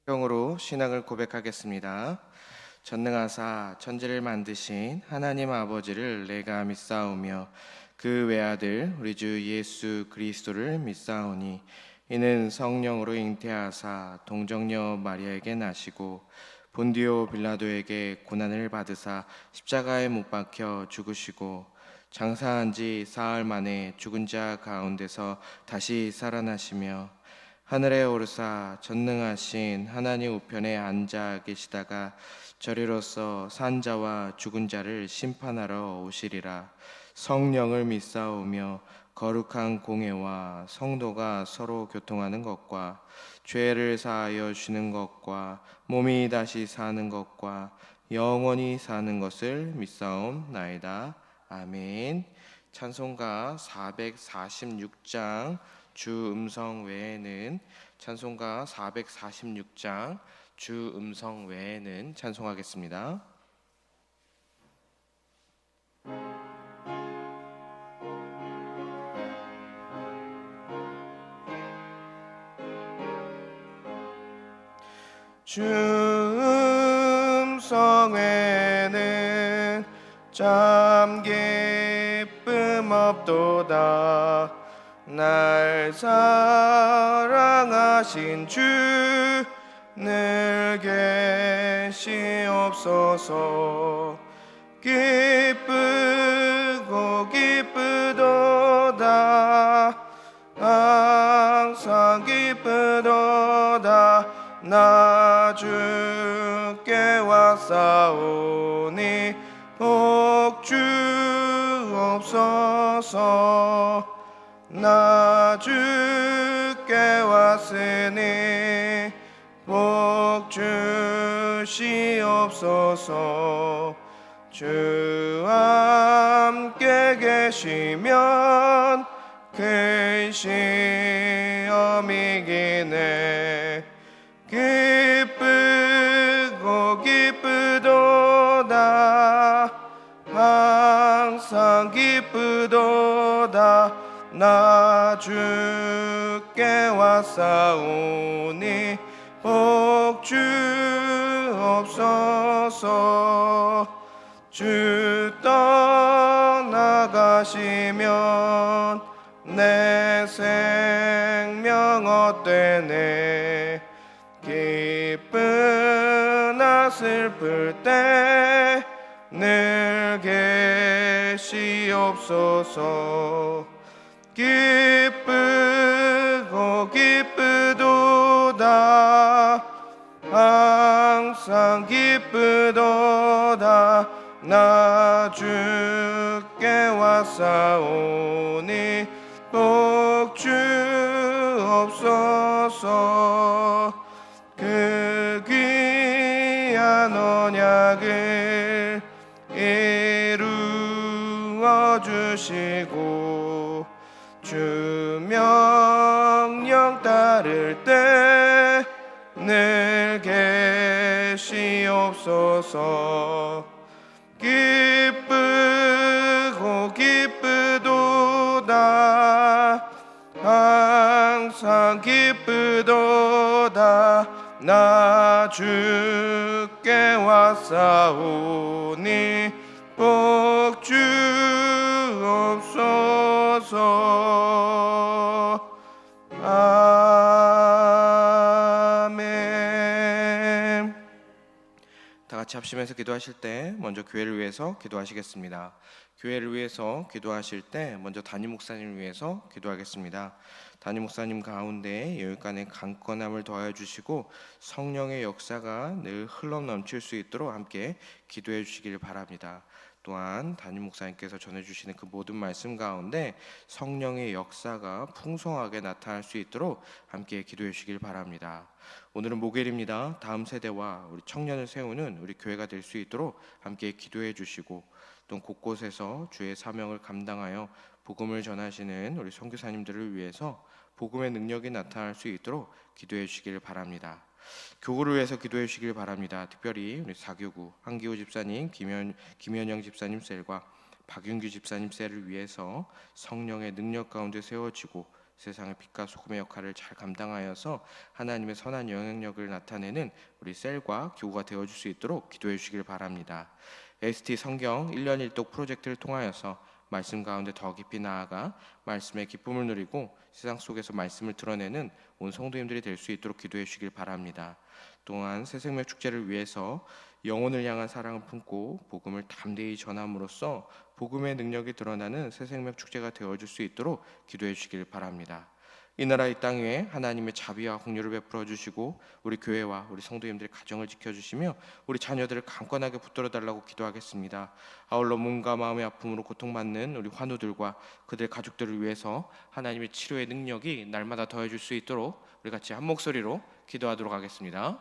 평으로 신앙을 고백하겠습니다. 전능하사 천지를 만드신 하나님 아버지를 내가 믿사오며 그 외아들 우리 주 예수 그리스도를 믿사오니 이는 성령으로 잉태하사 동정녀 마리아에게 나시고 본디오 빌라도에게 고난을 받으사 십자가에 못 박혀 죽으시고 장사한 지 사흘 만에 죽은 자 가운데서 다시 살아나시며 하늘에 오르사 전능하신 하나님 우편에 앉아 계시다가 저리로서 산 자와 죽은 자를 심판하러 오시리라. 성령을 믿사오며 거룩한 공회와 성도가 서로 교통하는 것과 죄를 사하여 주는 것과 몸이 다시 사는 것과 영원히 사는 것을 믿사옵나이다. 아멘. 찬송가 446장 주 음성 외에는 찬송가 446장 주 음성 외에는 찬송하겠습니다. 주 음성 외에는 참 기쁨 없도다. 날 사랑하신 주 늘 계시옵소서. 기쁘고 기쁘도다. 항상 기쁘도다. 나 주께 왔사오니 복 주옵소서. 나 주께 왔으니 복 주시옵소서. 주 함께 계시면 큰 시험이 이기네. 기쁘고 기쁘도다. 항상 기쁘도다. 나 주께 왔사오니 복 주옵소서. 주 떠나가시면 내 생명 헛되네. 기쁘나 슬플 때 늘 계시옵소서. 기쁘고 기쁘도다. 항상 기쁘도다. 나 주께 왔사오니 복 주옵소서. 그 귀한 언약을 이루어 주시고 주 명령 따를 때 늘 계시옵소서. 기쁘고 기쁘도다. 항상 기쁘도다. 나 주께 왔사오니 복 주옵소서. 아멘. 다 같이 합심해서 기도하실 때 먼저 교회를 위해서 기도하시겠습니다. 교회를 위해서 기도하실 때 먼저 담임 목사님을 위해서 기도하겠습니다. 담임 목사님 가운데 여기간의 강건함을 더하여 주시고 성령의 역사가 늘 흘러 넘칠 수 있도록 함께 기도해 주시길 바랍니다. 또한 담임 목사님께서 전해주시는 그 모든 말씀 가운데 성령의 역사가 풍성하게 나타날 수 있도록 함께 기도해 주시길 바랍니다. 오늘은 목요일입니다. 다음 세대와 우리 청년을 세우는 우리 교회가 될 수 있도록 함께 기도해 주시고 또 곳곳에서 주의 사명을 감당하여 복음을 전하시는 우리 선교사님들을 위해서 복음의 능력이 나타날 수 있도록 기도해 주시길 바랍니다. 교구를 위해서 기도해 주시길 바랍니다. 특별히 우리 사교구 한기호 집사님, 김현영 집사님 셀과 박윤규 집사님 셀을 위해서 성령의 능력 가운데 세워지고 세상의 빛과 소금의 역할을 잘 감당하여서 하나님의 선한 영향력을 나타내는 우리 셀과 교구가 되어줄 수 있도록 기도해 주시길 바랍니다. ST 성경 1년 1독 프로젝트를 통하여서 말씀 가운데 더 깊이 나아가 말씀의 기쁨을 누리고 세상 속에서 말씀을 드러내는 온 성도님들이 될 수 있도록 기도해 주시길 바랍니다. 또한 새생명 축제를 위해서 영혼을 향한 사랑을 품고 복음을 담대히 전함으로써 복음의 능력이 드러나는 새생명 축제가 되어줄 수 있도록 기도해 주시길 바랍니다. 이 나라 이 땅 위에 하나님의 자비와 공유를 베풀어 주시고 우리 교회와 우리 성도님들의 가정을 지켜주시며 우리 자녀들을 강건하게 붙들어 달라고 기도하겠습니다. 아울러 몸과 마음의 아픔으로 고통받는 우리 환우들과 그들의 가족들을 위해서 하나님의 치료의 능력이 날마다 더해질 수 있도록 우리 같이 한 목소리로 기도하도록 하겠습니다.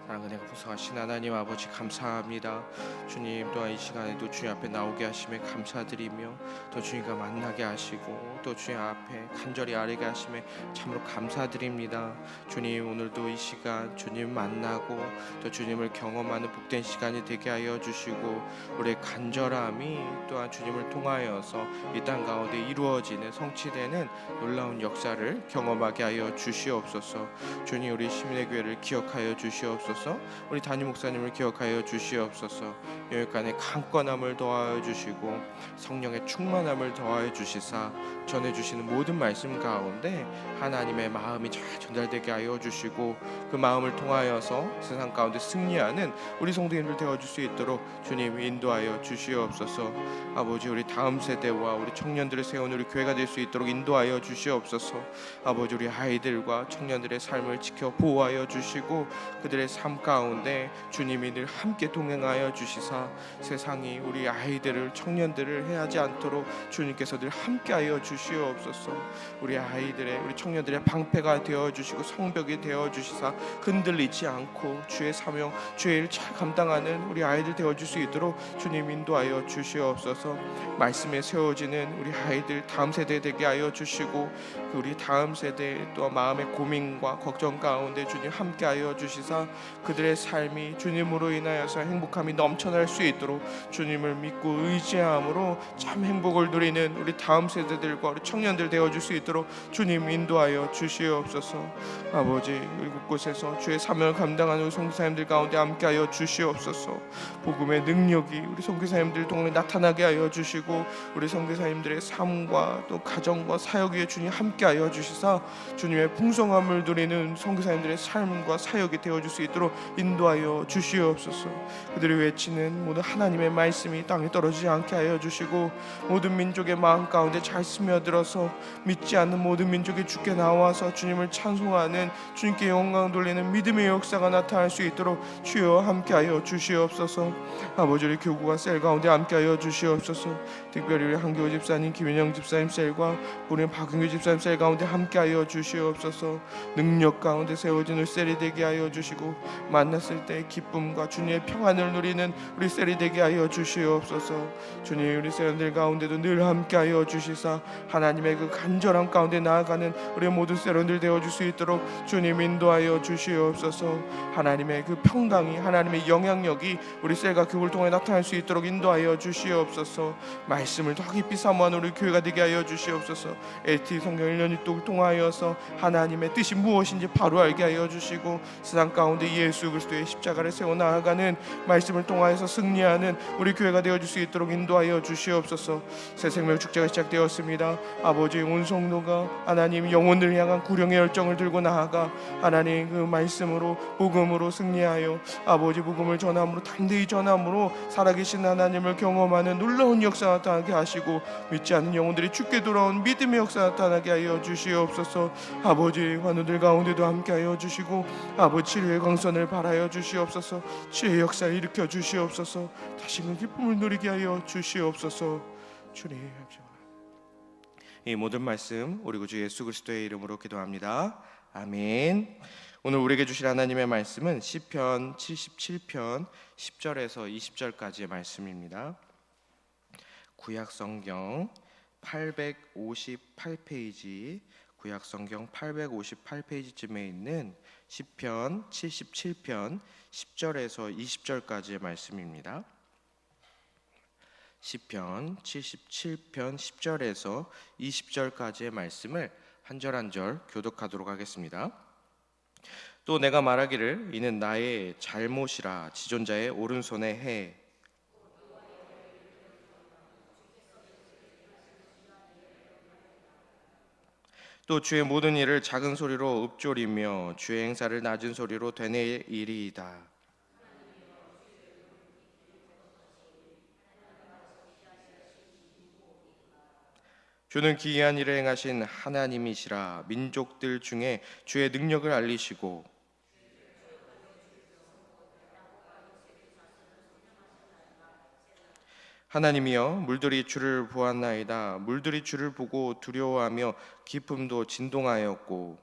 사랑과 은혜가 풍성하신 하나님 아버지 감사합니다. 주님 또한 이 시간에도 주님 앞에 나오게 하심에 감사드리며 또 주님과 만나게 하시고 또 주님 앞에 간절히 아뢰게 하심에 참으로 감사드립니다. 주님 오늘도 이 시간 주님 만나고 또 주님을 경험하는 복된 시간이 되게 하여 주시고 우리의 간절함이 또한 주님을 통하여서 이 땅 가운데 이루어지는 성취되는 놀라운 역사를 경험하게 하여 주시옵소서. 주님 우리 시민의 교회를 기억하여 주시옵소서. 우리 담임 목사님을 기억하여 주시옵소서. 여기간의 강건함을 더하여 주시고 성령의 충만함을 더하여 주시사 전해주시는 모든 말씀 가운데 하나님의 마음이 잘 전달되게 하여 주시고 그 마음을 통하여서 세상 가운데 승리하는 우리 성도님들 되어줄 수 있도록 주님 인도하여 주시옵소서. 아버지 우리 다음 세대와 우리 청년들을 세우는 우리 교회가 될 수 있도록 인도하여 주시옵소서. 아버지 우리 아이들과 청년들의 삶을 지켜 보호하여 주시고 그들의 삶 가운데 주님이 늘 함께 동행하여 주시사 세상이 우리 아이들을 청년들을 해하지 않도록 주님께서 늘 함께하여 주시옵소서. 우리 아이들의 우리 청년들의 방패가 되어 주시고 성벽이 되어 주시사 흔들리지 않고 주의 사명 주의 일 잘 감당하는 우리 아이들 되어 줄 수 있도록 주님 인도하여 주시옵소서. 말씀에 세워지는 우리 아이들 다음 세대 되게 하여 주시고 그 우리 다음 세대 또 마음의 고민과 걱정 가운데 주님 함께하여 주시사 그들의 삶이 주님으로 인하여서 행복함이 넘쳐날 수 있도록 주님을 믿고 의지함으로 참 행복을 누리는 우리 다음 세대들과 우리 청년들 되어줄 수 있도록 주님 인도하여 주시옵소서. 아버지 우리 곳곳에서 주의 사명을 감당하는 우리 선교사님들 가운데 함께하여 주시옵소서. 복음의 능력이 우리 선교사님들 통해 나타나게 하여 주시고 우리 선교사님들의 삶과 또 가정과 사역 위에 주님 함께하여 주시사 주님의 풍성함을 누리는 선교사님들의 삶과 사역이 되어줄 수 있도록 인도하여 주시옵소서. 그들이 외치는 모든 하나님의 말씀이 땅에 떨어지지 않게 하여 주시고 모든 민족의 마음 가운데 잘 스며들어서 믿지 않는 모든 민족이 주께 나와서 주님을 찬송하는 주님께 영광 돌리는 믿음의 역사가 나타날 수 있도록 주여 함께하여 주시옵소서. 아버지 우리 교구가 셀 가운데 함께하여 주시옵소서. 특별히 우리 한교우 집사님 김윤영 집사님 셀과 우리 박은규 집사님 셀 가운데 함께하여 주시옵소서. 능력 가운데 세워진 우리 셀이 되게 하여 주시고 만났을 때 기쁨과 주님의 평안을 누리는 우리 셀이 되게 하여 주시옵소서. 주님 우리 셀들 가운데도 늘 함께하여 주시사 하나님의 그 간절함 가운데 나아가는 우리 모든 셀원들 되어줄 수 있도록 주님 인도하여 주시옵소서. 하나님의 그 평강이 하나님의 영향력이 우리 셀과 교회를 통해 나타날 수 있도록 인도하여 주시옵소서. 말씀을 더 깊이 사모하는 우리 교회가 되게 하여 주시옵소서. LT 성경 1년 1독을 통하여서 하나님의 뜻이 무엇인지 바로 알게 하여 주시고 세상 가운데 예수 그리스도의 십자가를 세워 나아가는 말씀을 통하여서 승리하는 우리 교회가 되어줄 수 있도록 인도하여 주시옵소서. 새 생명 축제가 시작되었습니다. 아버지 온 성도가 하나님 영혼을 향한 구령의 열정을 들고 나아가 하나님 그 말씀으로 복음으로 승리하여 아버지 복음을 전함으로 담대히 전함으로 살아계신 하나님을 경험하는 놀라운 역사 나타나게 하시고 믿지 않는 영혼들이 주께 돌아온 믿음의 역사 나타나게 하여 주시옵소서. 아버지 환우들 가운데도 함께하여 주시고 아버지 치료의 광선을 발하여 주시옵소서. 치유의 역사를 일으켜 주시옵소서. 다시금 기쁨을 누리게 하여 주시옵소서. 주님 이 모든 말씀 우리 구주 예수 그리스도의 이름으로 기도합니다. 아멘. 오늘 우리에게 주실 하나님의 말씀은 시편 77편 10절에서 20절까지의 말씀입니다. 구약성경 858페이지 구약성경 858페이지쯤에 있는 시편 77편 10절에서 20절까지의 말씀입니다. 시편 77편 10절에서 20절까지의 말씀을 한 절 한 절 교독하도록 하겠습니다. 또 내가 말하기를 이는 나의 잘못이라 지존자의 오른손에 해. 또 주의 모든 일을 작은 소리로 읊조리며 주의 행사를 낮은 소리로 되뇌이리이다. 주는 기이한 일을 행하신 하나님이시라. 민족들 중에 주의 능력을 알리시고 하나님이여 물들이 주를 보았나이다. 물들이 주를 보고 두려워하며 깊음도 진동하였고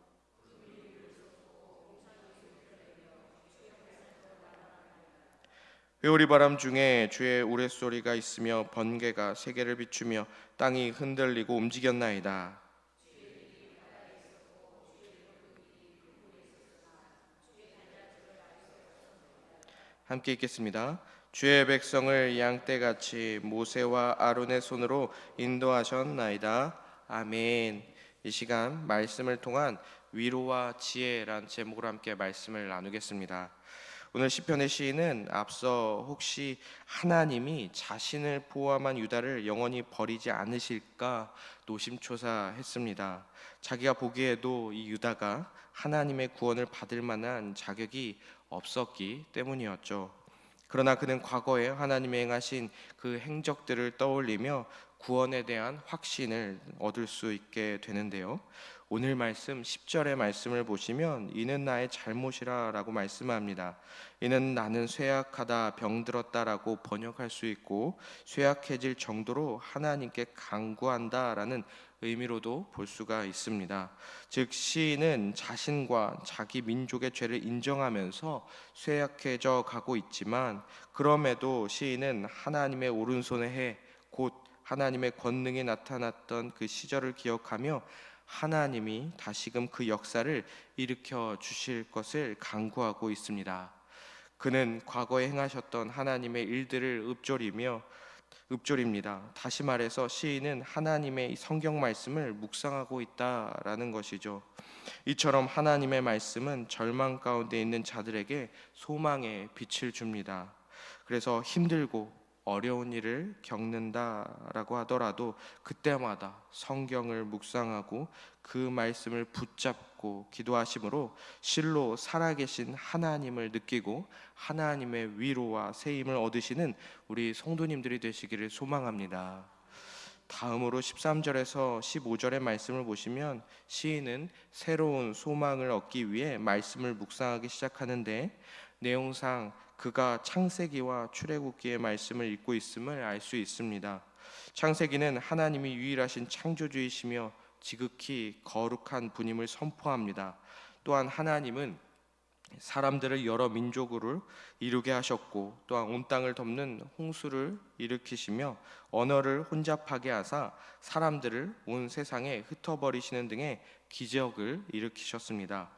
회오리 바람 중에 주의 우레소리가 있으며 번개가 세계를 비추며 땅이 흔들리고 움직였나이다. 함께 읽겠습니다. 주의 백성을 양떼같이 모세와 아론의 손으로 인도하셨나이다. 아멘. 이 시간 말씀을 통한 위로와 지혜란 제목으로 함께 말씀을 나누겠습니다. 오늘 시편의 시인은 앞서 혹시 하나님이 자신을 포함한 유다를 영원히 버리지 않으실까 노심초사했습니다. 자기가 보기에도 이 유다가 하나님의 구원을 받을 만한 자격이 없었기 때문이었죠. 그러나 그는 과거에 하나님이 행하신 그 행적들을 떠올리며 구원에 대한 확신을 얻을 수 있게 되는데요. 오늘 말씀 10절의 말씀을 보시면 이는 나의 잘못이라 라고 말씀합니다. 이는 나는 쇠약하다 병들었다 라고 번역할 수 있고 쇠약해질 정도로 하나님께 간구한다 라는 의미로도 볼 수가 있습니다. 즉 시인은 자신과 자기 민족의 죄를 인정하면서 쇠약해져 가고 있지만 그럼에도 시인은 하나님의 오른손에 해 곧 하나님의 권능이 나타났던 그 시절을 기억하며 하나님이 다시금 그 역사를 일으켜 주실 것을 간구하고 있습니다. 그는 과거에 행하셨던 하나님의 일들을 읊조립니다. 다시 말해서 시인은 하나님의 성경 말씀을 묵상하고 있다라는 것이죠. 이처럼 하나님의 말씀은 절망 가운데 있는 자들에게 소망의 빛을 줍니다. 그래서 힘들고 어려운 일을 겪는다라고 하더라도 그때마다 성경을 묵상하고 그 말씀을 붙잡고 기도하심으로 실로 살아계신 하나님을 느끼고 하나님의 위로와 새 힘을 얻으시는 우리 성도님들이 되시기를 소망합니다. 다음으로 13절에서 15절의 말씀을 보시면 시인은 새로운 소망을 얻기 위해 말씀을 묵상하기 시작하는데 내용상 그가 창세기와 출애굽기의 말씀을 읽고 있음을 알 수 있습니다. 창세기는 하나님이 유일하신 창조주이시며 지극히 거룩한 분임을 선포합니다. 또한 하나님은 사람들을 여러 민족으로 이루게 하셨고 또한 온 땅을 덮는 홍수를 일으키시며 언어를 혼잡하게 하사 사람들을 온 세상에 흩어버리시는 등의 기적을 일으키셨습니다.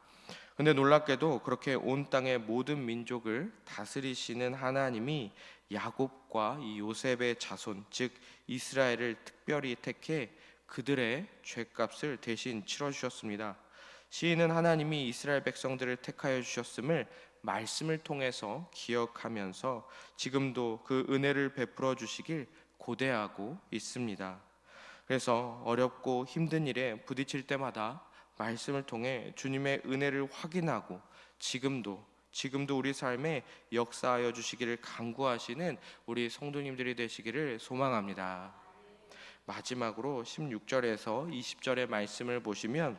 근데 놀랍게도 그렇게 온 땅의 모든 민족을 다스리시는 하나님이 야곱과 이 요셉의 자손 즉 이스라엘을 특별히 택해 그들의 죄값을 대신 치러주셨습니다. 시인은 하나님이 이스라엘 백성들을 택하여 주셨음을 말씀을 통해서 기억하면서 지금도 그 은혜를 베풀어 주시길 고대하고 있습니다. 그래서 어렵고 힘든 일에 부딪힐 때마다 말씀을 통해 주님의 은혜를 확인하고 지금도 우리 삶에 역사하여 주시기를 간구하시는 우리 성도님들이 되시기를 소망합니다. 마지막으로 16절에서 20절의 말씀을 보시면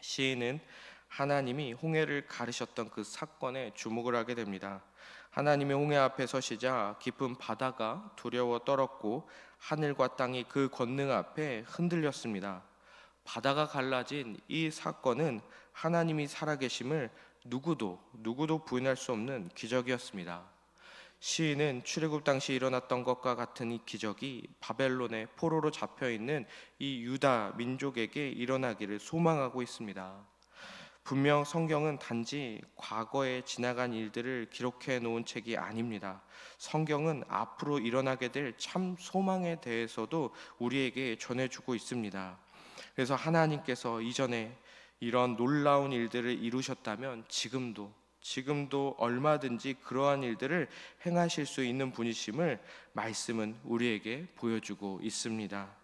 시인은 하나님이 홍해를 가르셨던 그 사건에 주목을 하게 됩니다. 하나님의 홍해 앞에 서시자 깊은 바다가 두려워 떨었고 하늘과 땅이 그 권능 앞에 흔들렸습니다. 바다가 갈라진 이 사건은 하나님이 살아계심을 누구도 부인할 수 없는 기적이었습니다. 시인은 출애굽 당시 일어났던 것과 같은 이 기적이 바벨론의 포로로 잡혀있는 이 유다 민족에게 일어나기를 소망하고 있습니다. 분명 성경은 단지 과거에 지나간 일들을 기록해 놓은 책이 아닙니다. 성경은 앞으로 일어나게 될 참 소망에 대해서도 우리에게 전해주고 있습니다. 그래서 하나님께서 이전에 이런 놀라운 일들을 이루셨다면 지금도 얼마든지 그러한 일들을 행하실 수 있는 분이심을 말씀은 우리에게 보여주고 있습니다.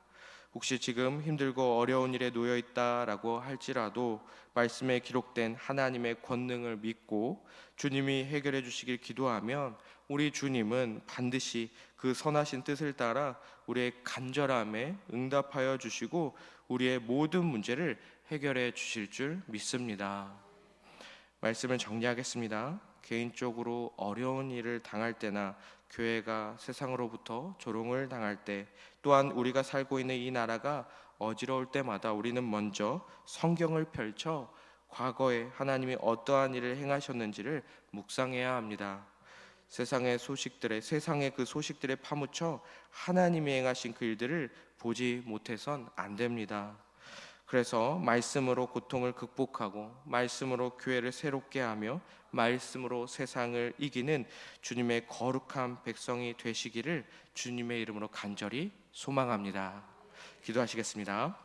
혹시 지금 힘들고 어려운 일에 놓여 있다라고 할지라도 말씀에 기록된 하나님의 권능을 믿고 주님이 해결해 주시길 기도하면 우리 주님은 반드시 그 선하신 뜻을 따라 우리의 간절함에 응답하여 주시고 우리의 모든 문제를 해결해 주실 줄 믿습니다. 말씀을 정리하겠습니다. 개인적으로 어려운 일을 당할 때나 교회가 세상으로부터 조롱을 당할 때, 또한 우리가 살고 있는 이 나라가 어지러울 때마다 우리는 먼저 성경을 펼쳐 과거에 하나님이 어떠한 일을 행하셨는지를 묵상해야 합니다. 세상의 그 소식들에 파묻혀 하나님이 행하신 그 일들을 보지 못해선 안 됩니다. 그래서 말씀으로 고통을 극복하고 말씀으로 교회를 새롭게 하며 말씀으로 세상을 이기는 주님의 거룩한 백성이 되시기를 주님의 이름으로 간절히 소망합니다. 기도하시겠습니다.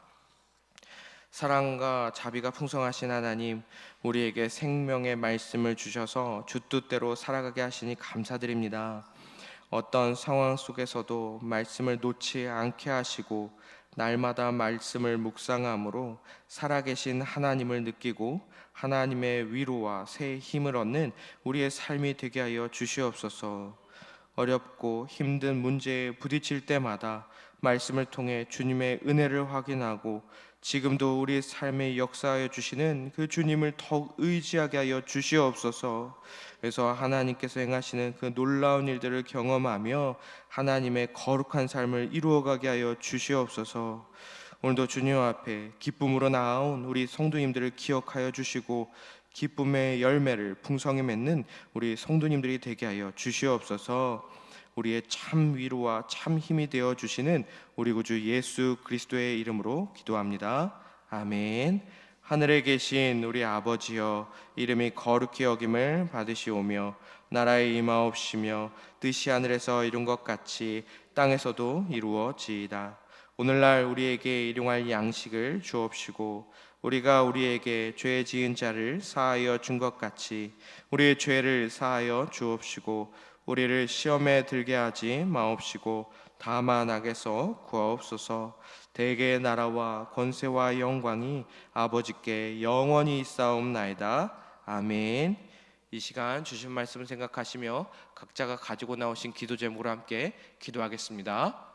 사랑과 자비가 풍성하신 하나님, 우리에게 생명의 말씀을 주셔서 주 뜻대로 살아가게 하시니 감사드립니다. 어떤 상황 속에서도 말씀을 놓지 않게 하시고 날마다 말씀을 묵상함으로 살아계신 하나님을 느끼고 하나님의 위로와 새 힘을 얻는 우리의 삶이 되게 하여 주시옵소서. 어렵고 힘든 문제에 부딪힐 때마다 말씀을 통해 주님의 은혜를 확인하고 지금도 우리 삶에 역사하여 주시는 그 주님을 더욱 의지하게 하여 주시옵소서. 그래서 하나님께서 행하시는 그 놀라운 일들을 경험하며 하나님의 거룩한 삶을 이루어가게 하여 주시옵소서. 오늘도 주님 앞에 기쁨으로 나아온 우리 성도님들을 기억하여 주시고 기쁨의 열매를 풍성히 맺는 우리 성도님들이 되게 하여 주시옵소서. 우리의 참 위로와 참 힘이 되어 주시는 우리 구주 예수 그리스도의 이름으로 기도합니다. 아멘. 하늘에 계신 우리 아버지여, 이름이 거룩히 여김을 받으시오며 나라의 임하옵시며 뜻이 하늘에서 이룬 것 같이 땅에서도 이루어지이다. 오늘날 우리에게 일용할 양식을 주옵시고 우리가 우리에게 죄 지은 자를 사하여 준 것 같이 우리의 죄를 사하여 주옵시고 우리를 시험에 들게 하지 마옵시고 다만 악에서 구하옵소서. 대개의 나라와 권세와 영광이 아버지께 영원히 있사옵나이다. 아멘. 이 시간 주신 말씀을 생각하시며 각자가 가지고 나오신 기도 제목으로 함께 기도하겠습니다.